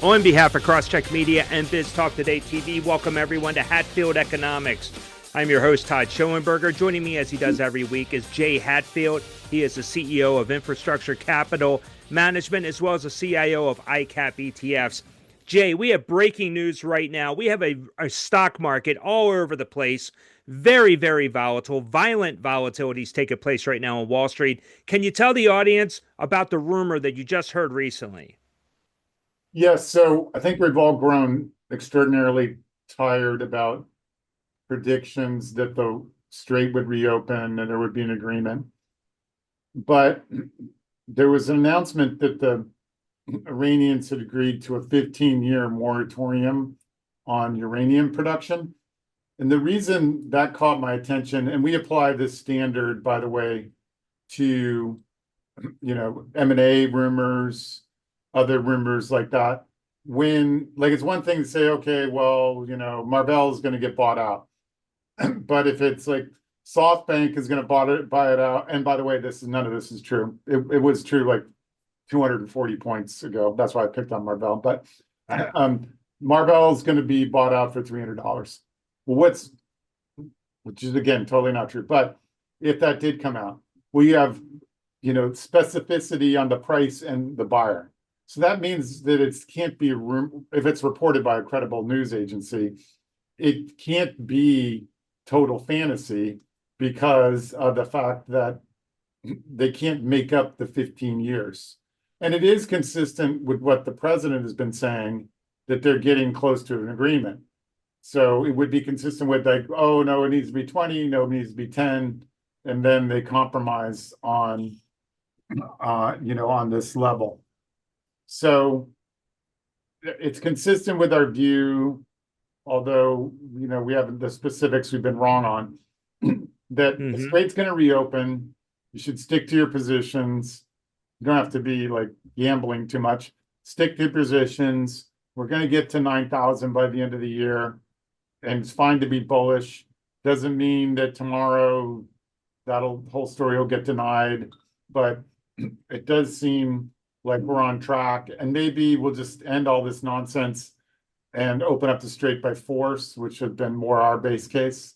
On behalf of Crosscheck Media and Biz Talk Today TV, welcome everyone to Hatfield Economics. I'm your host, Todd Schoenberger. Joining me as he does every week is Jay Hatfield. He is the CEO of Infrastructure Capital Management as well as the CIO of ICAP ETFs. Jay, we have breaking news right now. We have a stock market all over the place. Very, very volatile. Violent volatilities taking place right now on Wall Street. Can you tell the audience about the rumor that you just heard recently? Yes, so I think we've all grown extraordinarily tired about predictions that the strait would reopen and there would be an agreement. But there was an announcement that the Iranians had agreed to a 15-year moratorium on uranium production. And the reason that caught my attention, and we apply this standard, by the way, to, M&A rumors, other rumors like that. It's one thing to say, okay, well, Marvell is going to get bought out. But if it's like SoftBank is going to buy it out, and by the way, none of this is true. It was true like 240 points ago. That's why I picked on Marvell. But Marvell is going to be bought out for $300. Well, which is again totally not true. But if that did come out, we have specificity on the price and the buyer. So that means that it can't be if it's reported by a credible news agency, it can't be total fantasy because of the fact that they can't make up the 15 years. And it is consistent with what the president has been saying, that they're getting close to an agreement. So it would be consistent with like, oh, no, it needs to be 20, no, it needs to be 10. And then they compromise on, on this level. So it's consistent with our view, although, we haven't the specifics we've been wrong on, that the strait's going to reopen. You should stick to your positions. You don't have to be like gambling too much. Stick to your positions. We're going to get to 9,000 by the end of the year. And it's fine to be bullish. Doesn't mean that tomorrow that whole story will get denied. But it does seem like we're on track, and maybe we'll just end all this nonsense and open up the strait by force, which has been more our base case.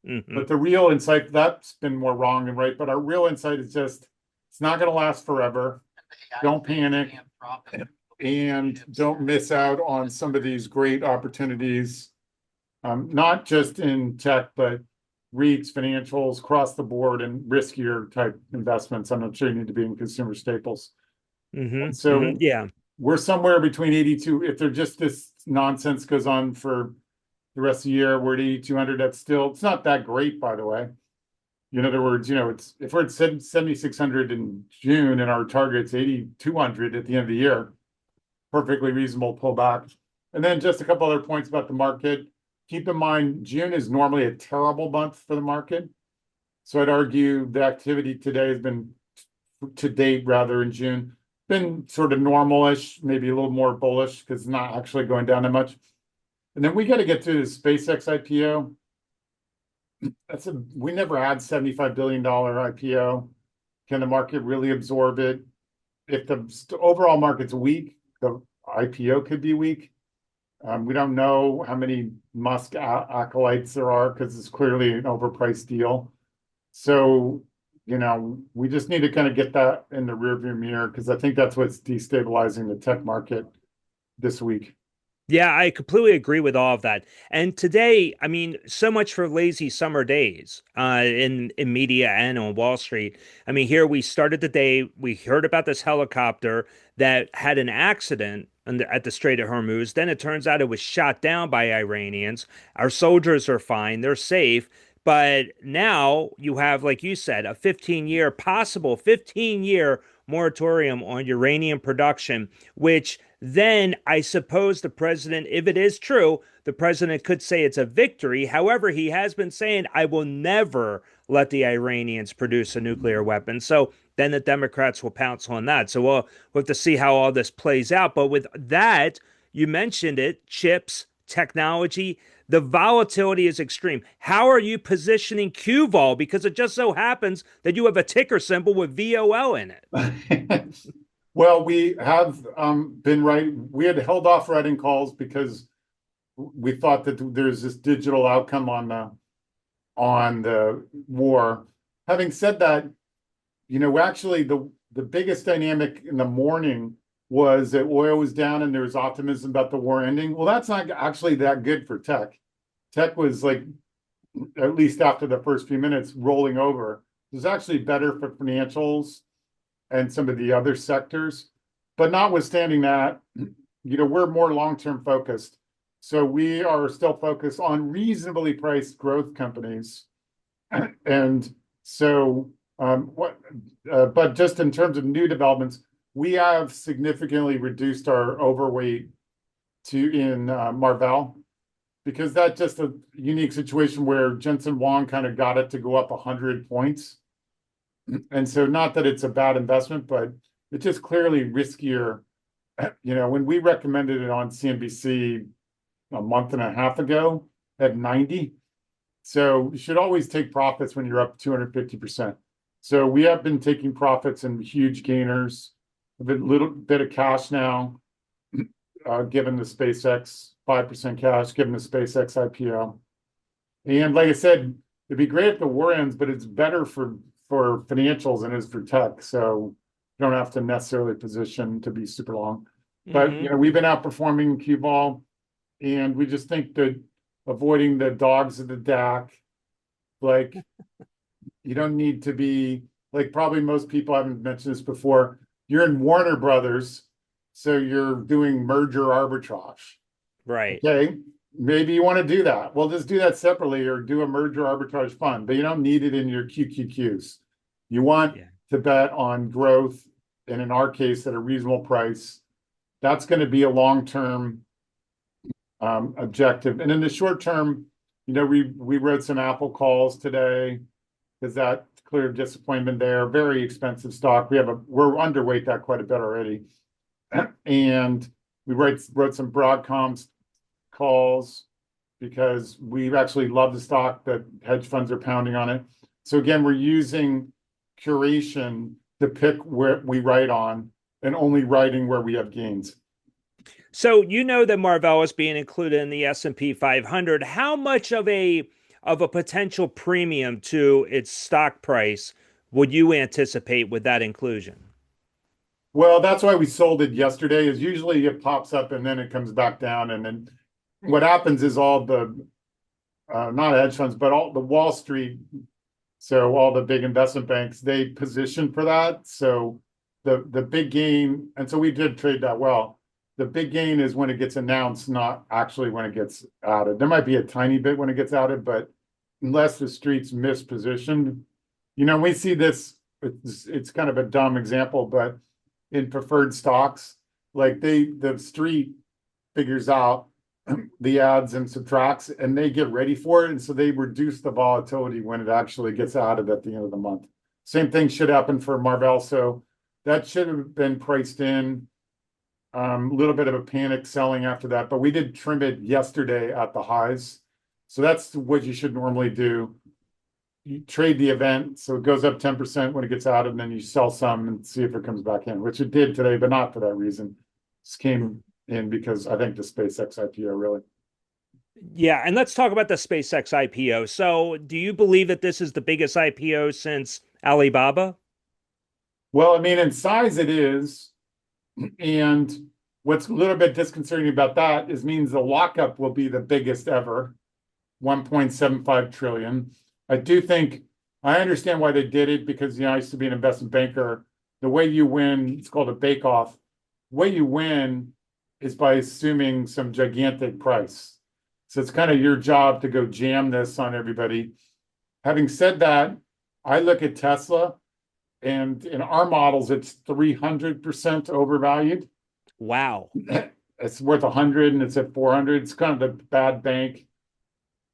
But the real insight, that's been more wrong than right, but our real insight is just, it's not going to last forever. Don't panic and don't miss out on some of these great opportunities, not just in tech, but REITs, financials, across the board, and riskier type investments. I'm not sure you need to be in consumer staples. Yeah, we're somewhere between 82. If they're just this nonsense goes on for the rest of the year, we're at 8,200. It's not that great, by the way. In other words, if we're at 7,600 in June and our target's 8,200 at the end of the year, perfectly reasonable pullback. And then just a couple other points about the market. Keep in mind, June is normally a terrible month for the market. So I'd argue the activity today has been, to date rather, in June, been sort of normal-ish, maybe a little more bullish because it's not actually going down that much. And then we got to get to the SpaceX IPO. We never had $75 billion IPO. Can the market really absorb it? If the overall market's weak, the IPO could be weak. We don't know how many Musk acolytes there are because it's clearly an overpriced deal. So we just need to kind of get that in the rearview mirror because I think that's what's destabilizing the tech market this week. Yeah, I completely agree with all of that. And today, I mean, so much for lazy summer days in media and on Wall Street. I mean, here we started the day, we heard about this helicopter that had an accident at the Strait of Hormuz. Then it turns out it was shot down by Iranians. Our soldiers are fine, they're safe. But now you have, like you said, a possible 15-year moratorium on uranium production, which then I suppose the president, if it is true, the president could say it's a victory. However, he has been saying, I will never let the Iranians produce a nuclear weapon. So then the Democrats will pounce on that. So we'll have to see how all this plays out. But with that, you mentioned it, chips, technology, the volatility is extreme. How are you positioning QVol? Because it just so happens that you have a ticker symbol with VOL in it. Well, we have been right. We had held off writing calls because we thought that there's this digital outcome on the war. Having said that, actually the biggest dynamic in the morning was that oil was down and there was optimism about the war ending. Well, that's not actually that good for tech. Tech was like, at least after the first few minutes, rolling over. It was actually better for financials and some of the other sectors. But notwithstanding that, we're more long-term focused. So we are still focused on reasonably priced growth companies. And so, but just in terms of new developments, we have significantly reduced our overweight in Marvell because that's just a unique situation where Jensen Huang kind of got it to go up 100 points. And so not that it's a bad investment, but it's just clearly riskier. When we recommended it on CNBC a month and a half ago at 90, so you should always take profits when you're up 250%. So we have been taking profits and huge gainers, a little bit of cash now, given the SpaceX 5% cash, given the SpaceX IPO. And like I said, it'd be great if the war ends, but it's better for financials than it is for tech. So you don't have to necessarily position to be super long. But Hmm. we've been outperforming Q Vol, and we just think that avoiding the dogs of the DAC, like you don't need to be like probably most people haven't mentioned this before. You're in Warner Brothers, so you're doing merger arbitrage. Right. Okay, maybe you want to do that. Well, just do that separately or do a merger arbitrage fund, but you don't need it in your QQQs. You want Yeah. to bet on growth, and in our case, at a reasonable price. That's going to be a long-term objective. And in the short term, we wrote some Apple calls today because that clear disappointment there. Very expensive stock. We're underweight that quite a bit already. And we wrote some Broadcom calls because we actually love the stock that hedge funds are pounding on it. So again, we're using curation to pick where we write on and only writing where we have gains. So you know that Marvell is being included in the S&P 500. How much of a potential premium to its stock price would you anticipate with that inclusion? Well, that's why we sold it yesterday, is usually it pops up and then it comes back down. And then what happens is all the, not hedge funds, but all the Wall Street, so all the big investment banks, they position for that. So the big gain, and so we did trade that well. The big gain is when it gets announced, not actually when it gets added. There might be a tiny bit when it gets added, but unless the street's mispositioned, we see this, it's kind of a dumb example, but in preferred stocks, like the street figures out the adds and subtracts and they get ready for it. And so they reduce the volatility when it actually gets added at the end of the month. Same thing should happen for Marvell. So that should have been priced in. A little bit of a panic selling after that, but we did trim it yesterday at the highs. So that's what you should normally do. You trade the event, so it goes up 10% when it gets out, and then you sell some and see if it comes back in, which it did today, but not for that reason. This came in because I think the SpaceX IPO really. Yeah, and let's talk about the SpaceX IPO. So, do you believe that this is the biggest IPO since Alibaba? Well, I mean, in size it is, and what's a little bit disconcerting about that is means the lockup will be the biggest ever, 1.75 trillion. I do think I understand why they did it because I used to be an investment banker. The way you win, it's called a bake-off. The way you win is by assuming some gigantic price. So it's kind of your job to go jam this on everybody. Having said that, I look at Tesla, and in our models, it's 300% overvalued. Wow. It's worth 100 and it's at 400. It's kind of the bad bank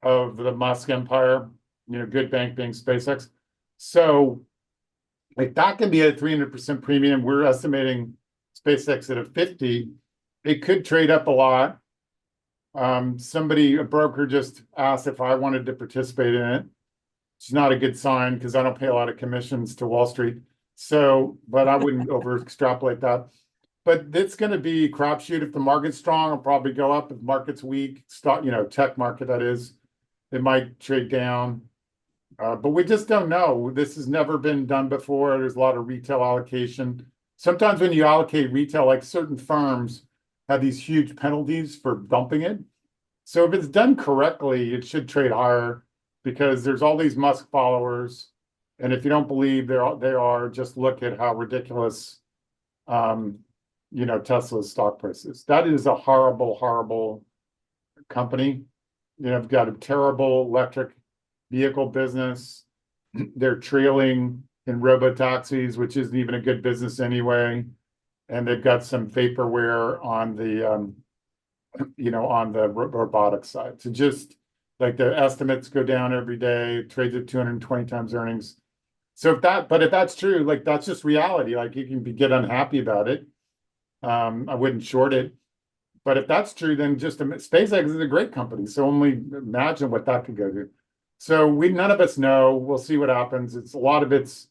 of the Musk empire, good bank being SpaceX. So like that can be at 300% premium. We're estimating SpaceX at a 50. It could trade up a lot. A broker just asked if I wanted to participate in it. It's not a good sign because I don't pay a lot of commissions to Wall Street. So, but I wouldn't over extrapolate that. But it's going to be crapshoot. If the market's strong, it'll probably go up. If the market's weak, stock, tech market that is, it might trade down. But we just don't know. This has never been done before. There's a lot of retail allocation. Sometimes when you allocate retail, like certain firms have these huge penalties for dumping it. So if it's done correctly, it should trade higher because there's all these Musk followers. And if you don't believe they are, just look at how ridiculous um, Tesla's stock prices. That is a horrible, horrible company. They've got a terrible electric vehicle business. They're trailing in robo-taxis, which isn't even a good business anyway. And they've got some vaporware on the robotic side. So just like the estimates go down every day, trades at 220 times earnings. So if that's true, like that's just reality. Like you can get unhappy about it. I wouldn't short it. But if that's true, then just SpaceX is a great company. So only imagine what that could go to. So none of us know. We'll see what happens. It's a lot of it's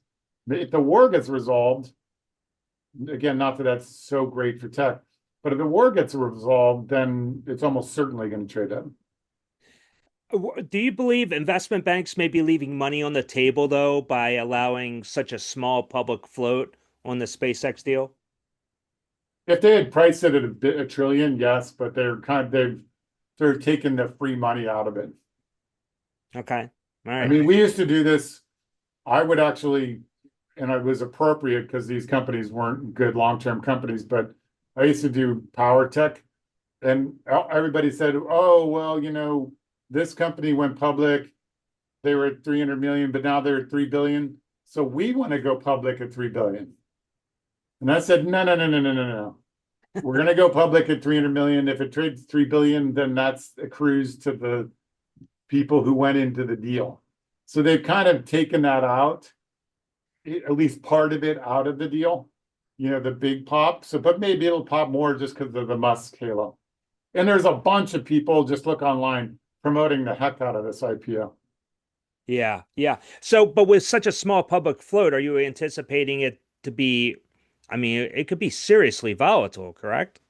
if the war gets resolved, again, not that that's so great for tech, but if the war gets resolved, then it's almost certainly going to trade up. Do you believe investment banks may be leaving money on the table, though, by allowing such a small public float on the SpaceX deal? If they had priced it at a trillion, yes, but they're taking the free money out of it. Okay. All I right. mean, we used to do this. I would actually, and it was appropriate because these companies weren't good long-term companies, but I used to do power tech, and everybody said, "Oh, well, this company went public. They were at 300 million, but now they're at 3 billion. So we want to go public at 3 billion." And I said, "No, no, no, no, no, no, no. We're going to go public at 300 million. If it trades 3 billion, then that's accrues to the people who went into the deal." So they've kind of taken that out, at least part of it out of the deal, the big pop. So, but maybe it'll pop more just because of the Musk halo. And there's a bunch of people, just look online, promoting the heck out of this IPO. Yeah, yeah. So, but with such a small public float, are you anticipating it to be, I mean, it could be seriously volatile, correct?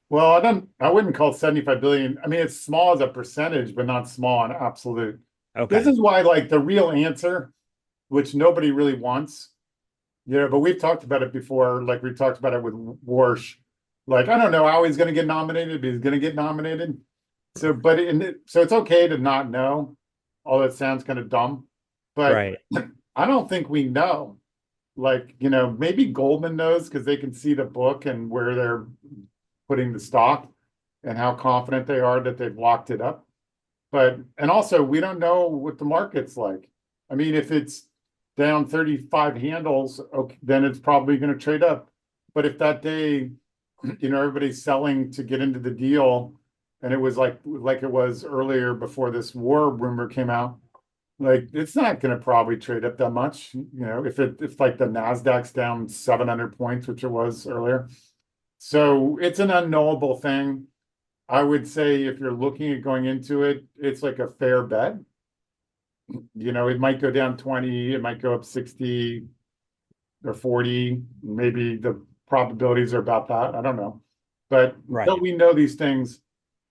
Well, I wouldn't call 75 billion. I mean, it's small as a percentage, but not small in absolute. This Okay. is why, like, the real answer, which nobody really wants, but we've talked about it before. Like we talked about it with Warsh. Like, I don't know how he's going to get nominated, but he's going to get nominated. So, so it's okay to not know. Although it sounds kind of dumb, but Right. I don't think we know. Like, maybe Goldman knows because they can see the book and where they're putting the stock and how confident they are that they've locked it up. And also, we don't know what the market's like. I mean, if it's down 35 handles, okay, then it's probably going to trade up. But if that day, everybody's selling to get into the deal, and it was like it was earlier before this war rumor came out, like it's not going to probably trade up that much. If like the Nasdaq's down 700 points, which it was earlier. So it's an unknowable thing. I would say if you're looking at going into it, it's like a fair bet. It might go down 20, it might go up 60 or 40. Maybe the probabilities are about that. I don't know. But until Right. we know these things,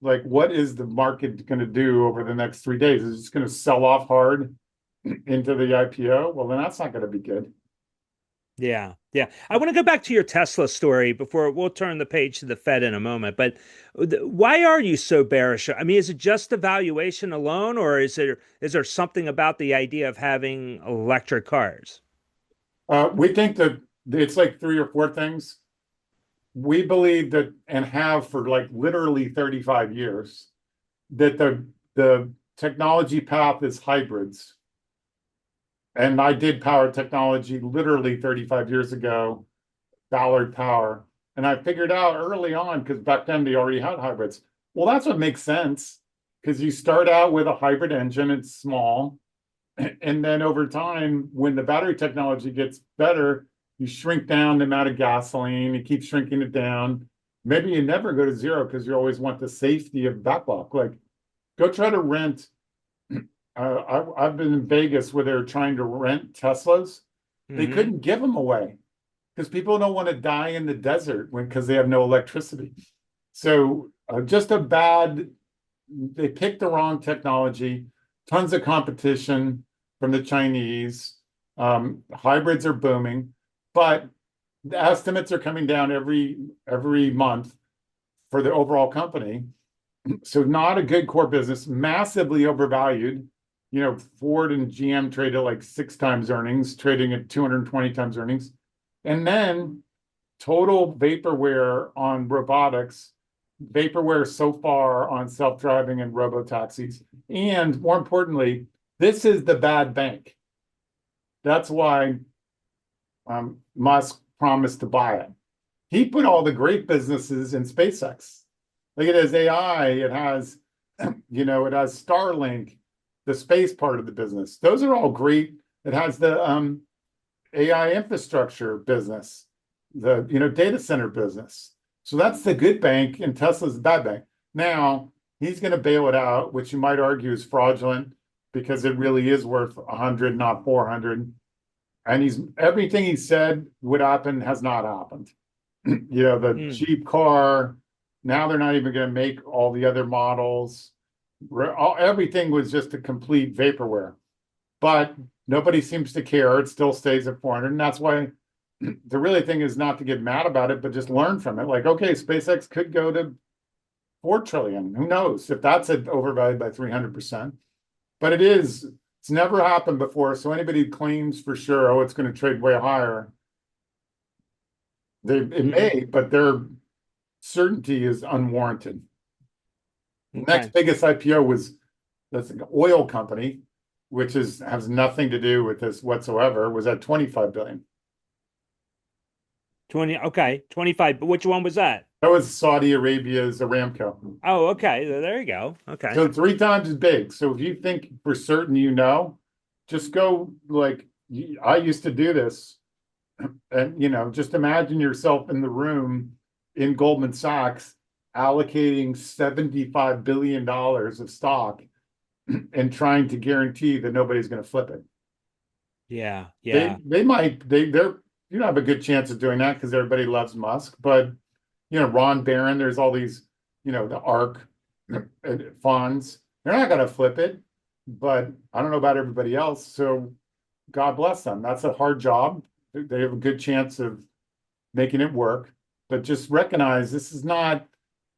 like what is the market going to do over the next 3 days? Is it just going to sell off hard into the IPO? Well, then that's not going to be good. Yeah, yeah. I want to go back to your Tesla story before we'll turn the page to the Fed in a moment. But why are you so bearish? I mean, is it just the valuation alone, or is there something about the idea of having electric cars? We think that it's like three or four things. We believe that and have for like literally 35 years that the technology path is hybrids. And I did power technology literally 35 years ago, Ballard Power. And I figured out early on, because back then they already had hybrids. Well, that's what makes sense because you start out with a hybrid engine, it's small. And then over time, when the battery technology gets better, you shrink down the amount of gasoline, you keep shrinking it down. Maybe you never go to zero because you always want the safety of backlog. Like, go try to rent. I've been in Vegas where they're trying to rent Teslas, They Hmm. couldn't give them away because people don't want to die in the desert because they have no electricity. So just a bad, they picked the wrong technology, tons of competition from the Chinese. Hybrids are booming, but the estimates are coming down every month for the overall company. So not a good core business, massively overvalued. Ford and GM traded like 6 times earnings, trading at 220 times earnings. And then total vaporware on robotics, vaporware so far on self-driving and robo-taxis. And more importantly, this is the bad bank. That's why Musk promised to buy it. He put all the great businesses in SpaceX. Look at his AI. It has, it has Starlink, the space part of the business. Those are all great. It has the AI infrastructure business, the data center business. So that's the good bank, and Tesla's the bad bank. Now he's going to bail it out, which you might argue is fraudulent because it really is worth 100, not 400. And he's everything he said would happen has not happened. The Mm. cheap car. Now they're not even going to make all the other models. Everything was just a complete vaporware. But nobody seems to care. It still stays at 400. And that's why the really thing is not to get mad about it, but just learn from it. Like, okay, SpaceX could go to 4 trillion. Who knows if that's overvalued by 300%. But it's never happened before. So anybody who claims for sure, oh, it's going to trade way higher, it Hmm. may, but their certainty is unwarranted. The next Okay. biggest IPO was that's an oil company, which has nothing to do with this whatsoever, was at 25 billion. 20. Okay. 25. But which one was that? That was Saudi Arabia's Aramco. Oh, okay. There you go. Okay. So 3 times as big. So if you think for certain just go like I used to do this. And just imagine yourself in the room in Goldman Sachs allocating $75 billion of stock and trying to guarantee that nobody's going to flip it. Yeah. They Yeah. they might they're you don't have a good chance of doing that because everybody loves Musk, but Ron Barron, there's all these, the ARK funds. They're not going to flip it, but I don't know about everybody else. So God bless them. That's a hard job. They have a good chance of making it work, but just recognize this is not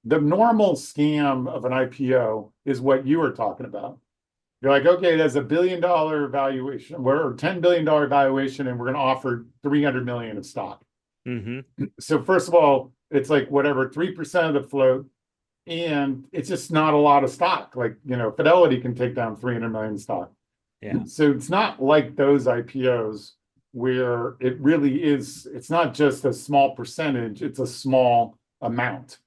the normal scam of an IPO is what you were talking about. You're like, okay, it has $1 billion valuation, or $10 billion valuation, and we're going to offer 300 million of stock. Hmm. So first of all, it's like whatever 3% of the float, and it's just not a lot of stock. Like Fidelity can take down 300 million stock. Yeah. So it's not like those IPOs where it really is. It's not just a small percentage; it's a small amount.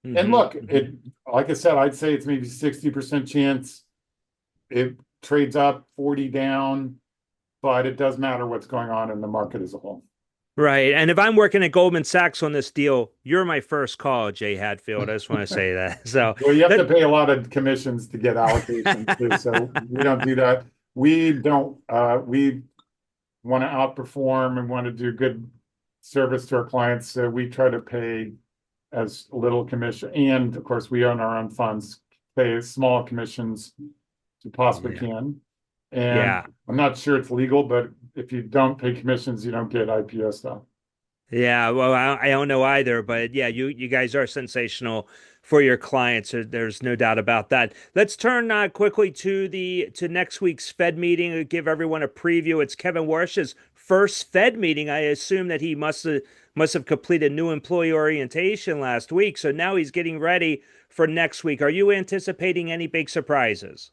And Hmm. look, Hmm. it like I said, I'd say it's maybe 60% chance it trades up, 40 down, but it does matter what's going on in the market as a whole. Right. And if I'm working at Goldman Sachs on this deal, you're my first call, Jay Hatfield. I just want to say that. So Well, you have to that, pay a lot of commissions to get allocations too, so we don't do that. We don't. We want to outperform and want to do good service to our clients, so we try to pay as little commission. And of course, we own our own funds, pay as small commissions as you possibly yeah. can. And Yeah. I'm not sure it's legal, but if you don't pay commissions, you don't get IPO stuff. Yeah, well, I don't know either, but yeah, you guys are sensational for your clients. There's no doubt about that. Let's turn quickly to next week's Fed meeting and give everyone a preview. It's Kevin Warsh's first Fed meeting. I assume that he must have completed new employee orientation last week, so now he's getting ready for next week. Are you anticipating any big surprises?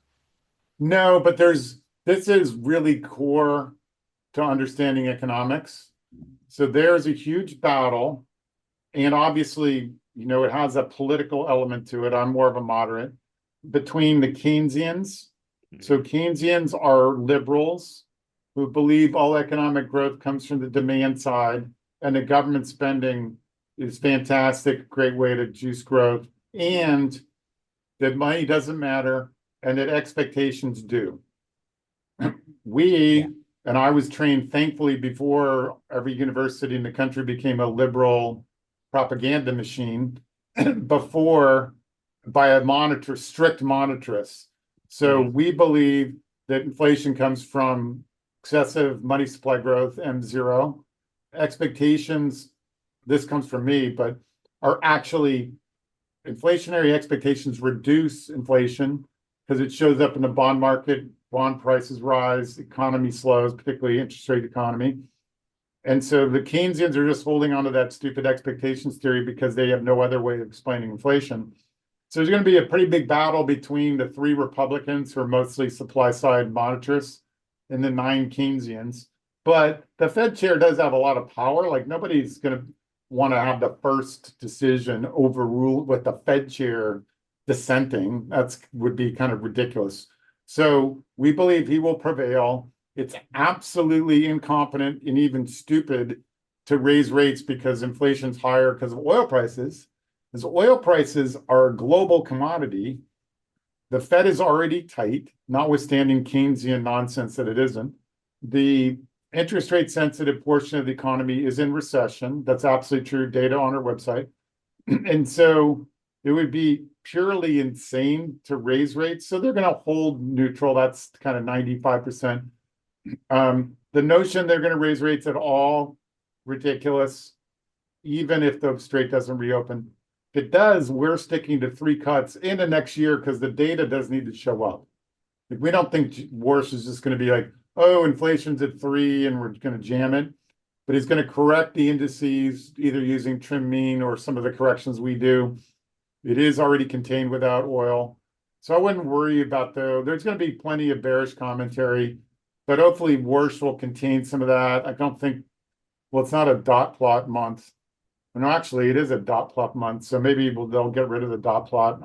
No, but this is really core to understanding economics. So there's a huge battle, and obviously, it has a political element to it. I'm more of a moderate between the Keynesians. So Keynesians are liberals who believe all economic growth comes from the demand side, and the government spending is fantastic, great way to juice growth, and that money doesn't matter, and that expectations do. Yeah. We And I was trained, thankfully, before every university in the country became a liberal propaganda machine, before by a monitor, strict monitress. So Mm. we believe that inflation comes from excessive money supply growth, M0. Expectations, this comes from me, but are actually inflationary expectations reduce inflation because it shows up in the bond market, bond prices rise, economy slows, particularly interest rate economy. And so the Keynesians are just holding on to that stupid expectations theory because they have no other way of explaining inflation. So there's going to be a pretty big battle between the three Republicans who are mostly supply side monetarists and the nine Keynesians. But the Fed chair does have a lot of power. Like nobody's going to want to have the first decision overruled with the Fed chair dissenting. That's would be kind of ridiculous. So we believe he will prevail. It's absolutely incompetent and even stupid to raise rates because inflation's higher because of oil prices. As oil prices are a global commodity, the Fed is already tight, notwithstanding Keynesian nonsense that it isn't. The interest rate sensitive portion of the economy is in recession. That's absolutely true, data on our website. And so it would be purely insane to raise rates. So they're going to hold neutral. That's kind of 95%. The notion they're going to raise rates at all, ridiculous, even if the strait doesn't reopen. If it does, we're sticking to 3 cuts in the next year because the data does need to show up. Like, we don't think Warsh is just going to be like, oh, inflation's at 3 and we're going to jam it. But he's going to correct the indices either using trim mean or some of the corrections we do. It is already contained without oil. So I wouldn't worry about there's going to be plenty of bearish commentary, but hopefully Warsh will contain some of that. I don't think, well, it's not a dot plot month. No, actually, it is a dot plot month. So maybe they'll get rid of the dot plot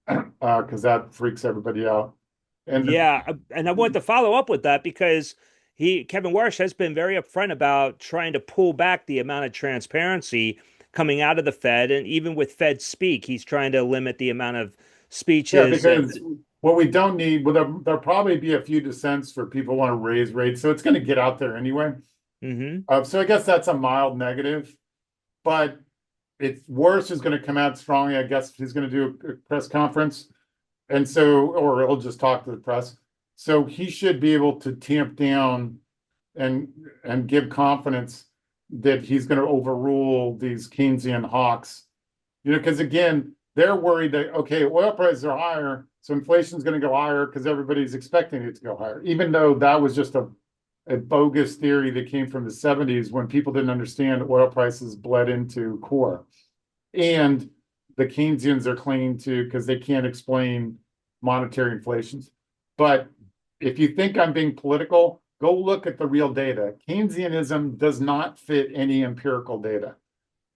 because that freaks everybody out. And Yeah, and I want to follow up with that because Kevin Warsh has been very upfront about trying to pull back the amount of transparency coming out of the Fed, and even with Fed speak, he's trying to limit the amount of yeah, speeches because and. what we don't need, well, there'll probably be a few dissents for people who want to raise rates. So it's going to get out there anyway. Hmm. So I guess that's a mild negative, but it's worse is going to come out strongly. I guess he's going to do a press conference. And so, or he'll just talk to the press. So he should be able to tamp down and give confidence that he's going to overrule these Keynesian hawks. Because again, they're worried that okay, oil prices are higher, so inflation is going to go higher because everybody's expecting it to go higher, even though that was just a bogus theory that came from the 70s when people didn't understand oil prices bled into core. And the Keynesians are clinging to because they can't explain monetary inflations. But if you think I'm being political, go look at the real data. Keynesianism does not fit any empirical data.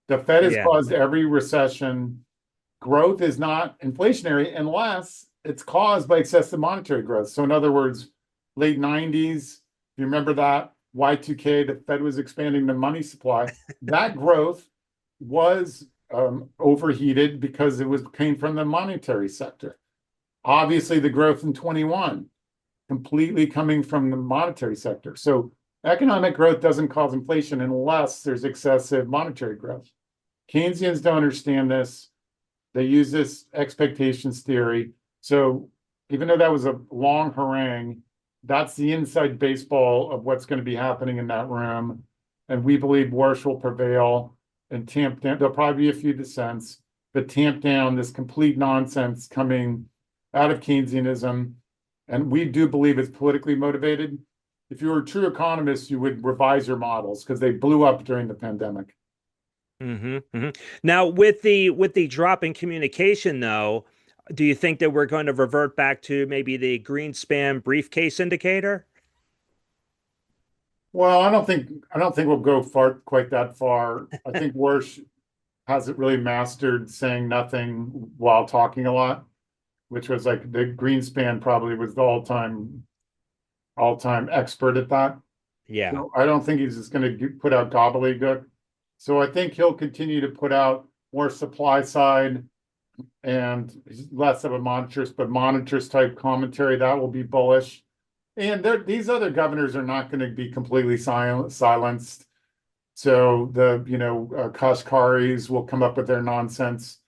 The Fed has Yeah. caused every recession. Growth is not inflationary unless it's caused by excessive monetary growth. So, in other words, late 90s, you remember that Y2K, the Fed was expanding the money supply. That growth was overheated because it came from the monetary sector. Obviously, the growth in 21 completely coming from the monetary sector. So economic growth doesn't cause inflation unless there's excessive monetary growth. Keynesians don't understand this. They use this expectations theory. So even though that was a long harangue, that's the inside baseball of what's going to be happening in that room. And we believe Warsh will prevail and tamp down. There'll probably be a few dissents, but tamp down this complete nonsense coming out of Keynesianism. And we do believe it's politically motivated. If you were a true economist, you would revise your models because they blew up during the pandemic. Hmm. Hmm. Now, with the drop in communication, though, do you think that we're going to revert back to maybe the Greenspan briefcase indicator? Well, I don't think we'll go far quite that far. I think Warsh hasn't really mastered saying nothing while talking a lot, which was like the Greenspan probably was the all time expert at that. Yeah. So I don't think he's just going to put out gobbledygook. So I think he'll continue to put out more supply side and less of a monetarist, but monetarist type commentary that will be bullish. And these other governors are not going to be completely silenced. So Kashkaris will come up with their nonsense.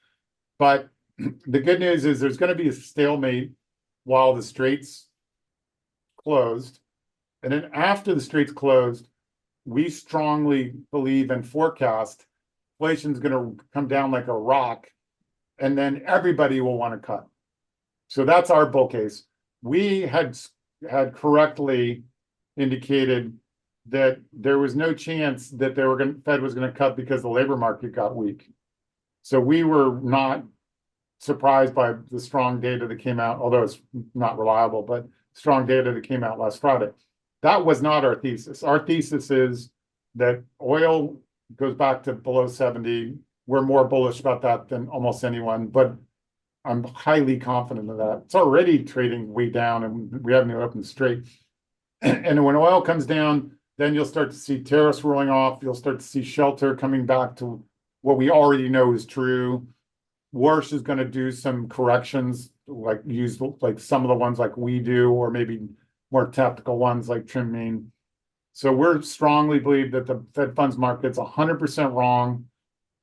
But the good news is there's going to be a stalemate while the straits closed. And then after the straits closed, we strongly believe and forecast inflation is going to come down like a rock, and then everybody will want to cut. So that's our bull case. We had correctly indicated that there was no chance that Fed was going to cut because the labor market got weak. So we were not surprised by the strong data that came out, although it's not reliable, but strong data that came out last Friday. That was not our thesis. Our thesis is that oil goes back to below 70. We're more bullish about that than almost anyone, but I'm highly confident of that. It's already trading way down and we haven't even opened straight. And when oil comes down, then you'll start to see tariffs rolling off. You'll start to see shelter coming back to what we already know is true. Warsh is going to do some corrections, like use like some of the ones like we do, or maybe more tactical ones like trim mean. So we're strongly believe that the Fed funds market's 100% wrong.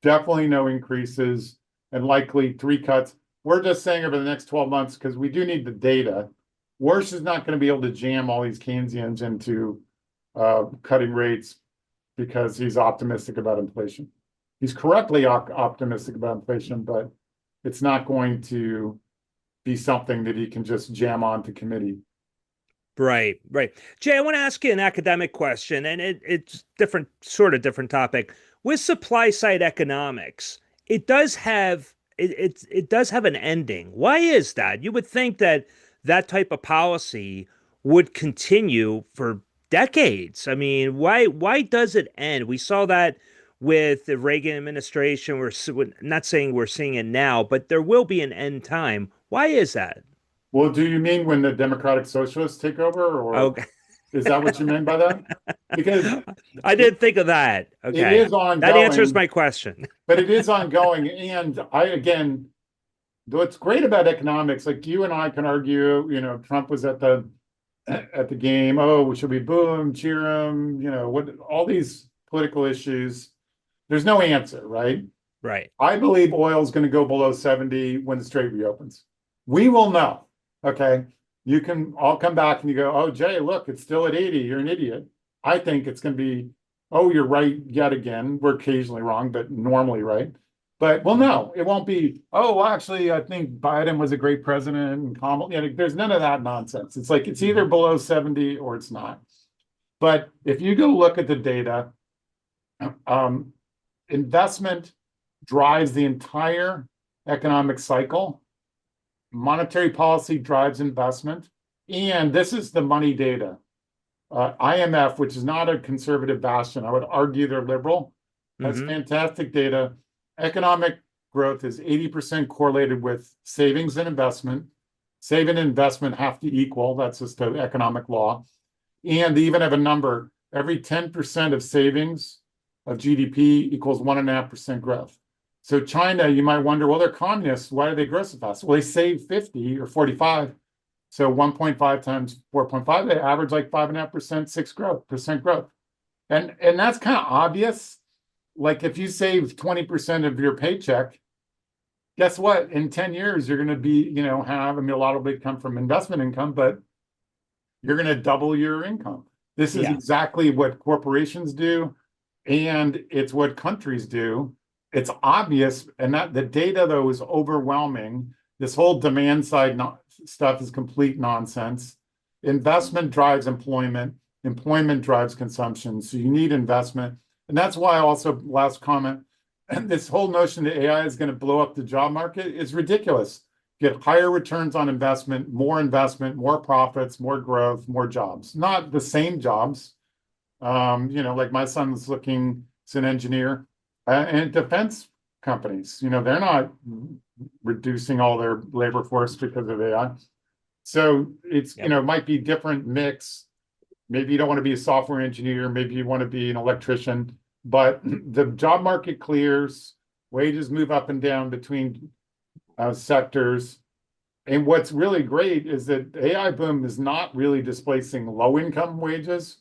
Definitely no increases and likely 3 cuts. We're just saying over the next 12 months because we do need the data. Warsh is not going to be able to jam all these Keynesians into cutting rates because he's optimistic about inflation. He's correctly optimistic about inflation, but it's not going to be something that he can just jam onto committee. Right, right. Jay, I want to ask you an academic question, and it's different, sort of different topic. With supply side economics, it does have an ending. Why is that? You would think that that type of policy would continue for decades. I mean, why does it end? We saw that with the Reagan administration. We're not saying we're seeing it now, but there will be an end time. Why is that? Well, do you mean when the Democratic Socialists take over, or Okay. is that what you meant by that? Because I it, didn't think of that. it Okay. is That answers ongoing, my question. but it is ongoing. And again, what's great about economics, like you and I can argue, Trump was at the game. Oh, should we boo him, cheer him? What all these political issues. There's no answer, right? Right. I believe oil is going to go below 70 when the strait reopens. We will know. Okay. You can all come back and you go, oh, Jay, look, it's still at 80. You're an idiot. I think it's going to be, oh, you're right yet again. We're occasionally wrong, but normally right. But well, no, it won't be, oh, actually, I think Biden was a great president and Kamala. There's none of that nonsense. It's like it's either below 70 or it's not. But if you go look at the data, um, investment drives the entire economic cycle. Monetary policy drives investment. And this is the money data. IMF, which is not a conservative bastion, I would argue they're liberal, has Hmm. fantastic data. Economic growth is 80% correlated with savings and investment. Saving and investment have to equal. That's just the economic law. And they even have a number. Every 10% of savings of GDP equals 1.5% growth. So China, you might wonder, well, they're communists. Why do they grow so fast? Well, they save 50 or 45. So 1.5 times 4.5, they average like 5.5%, 6% growth. And that's kind of obvious. Like if you save 20% of your paycheck, guess what? In 10 years, you're going to be, a lot of it come from investment income, but you're going to double your income. This is Yeah. exactly what corporations do, and it's what countries do. It's obvious, and that the data though is overwhelming. This whole demand side stuff is complete nonsense. Investment drives employment. Employment drives consumption. So you need investment, and that's why also last comment. And this whole notion that AI is going to blow up the job market is ridiculous. Get higher returns on investment, more profits, more growth, more jobs. Not the same jobs. Like my son's looking, he's an engineer, and defense companies, they're not reducing all their labor force because of AI. So it's, Yep. it might be different mix. Maybe you don't want to be a software engineer, maybe you want to be an electrician, but the job market clears, wages move up and down between sectors. And what's really great is that the AI boom is not really displacing low income wages.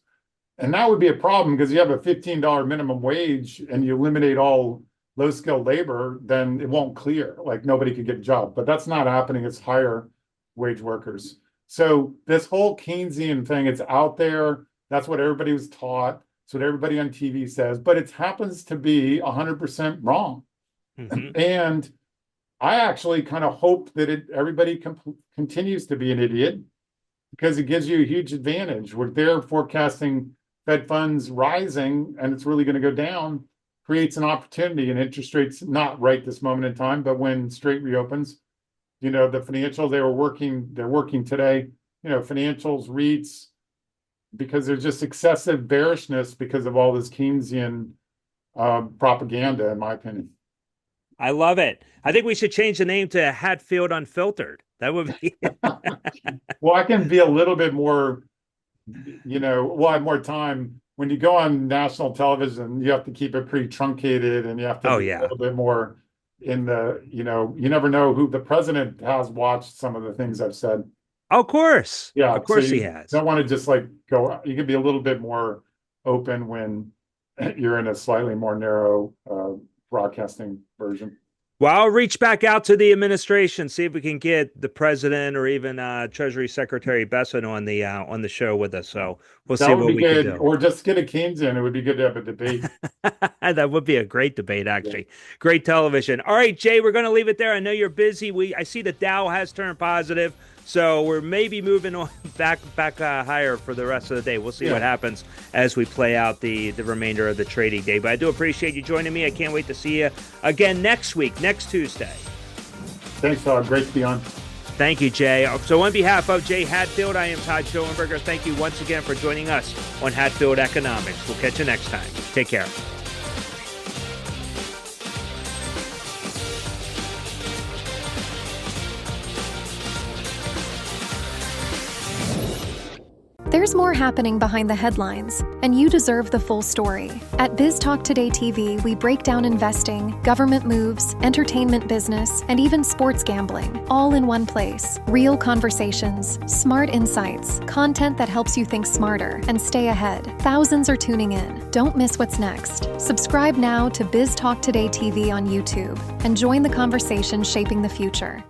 And that would be a problem because you have a $15 minimum wage and you eliminate all low skilled labor, then it won't clear. Like nobody could get a job. But that's not happening. It's higher wage workers. So this whole Keynesian thing, it's out there. That's what everybody was taught. That's what everybody on TV says. But it happens to be 100% wrong. Hmm. And I actually kind of hope that everybody continues to be an idiot because it gives you a huge advantage. Where they're forecasting Fed funds rising and it's really going to go down, creates an opportunity, and interest rates not right this moment in time, but when Strait reopens, the financials they're working today, financials, REITs, because there's just excessive bearishness because of all this Keynesian propaganda, in my opinion. I love it. I think we should change the name to Hatfield Unfiltered. That would be Well, I can be a little bit more, we'll have more time. When you go on national television, you have to keep it pretty truncated and you have to Oh be a yeah. little bit more in the, you never know who the president has watched some of the things I've said. Of course. Yeah, Of so course he you has. don't want to just like go, you can be a little bit more open when you're in a slightly more narrow broadcasting version. Well, I'll reach back out to the administration, see if we can get the president or even Treasury Secretary Besson on the show with us. So we'll That see would what be we can good. do. Or just get a Keynesian. It would be good to have a debate. That would be a great debate, Yeah. actually. Great television. All right, Jay, we're going to leave it there. I know you're busy. I see the Dow has turned positive, so we're maybe moving on back higher for the rest of the day. We'll see what Yeah. happens as we play out the remainder of the trading day. But I do appreciate you joining me. I can't wait to see you again next week, next Tuesday. Thanks, Todd. Great to be on. Thank you, Jay. So on behalf of Jay Hatfield, I am Todd Schoenberger. Thank you once again for joining us on Hatfield Economics. We'll catch you next time. Take care. There's more happening behind the headlines, and you deserve the full story. At Biz Talk Today TV, we break down investing, government moves, entertainment business, and even sports gambling, all in one place. Real conversations, smart insights, content that helps you think smarter and stay ahead. Thousands are tuning in. Don't miss what's next. Subscribe now to Biz Talk Today TV on YouTube and join the conversation shaping the future.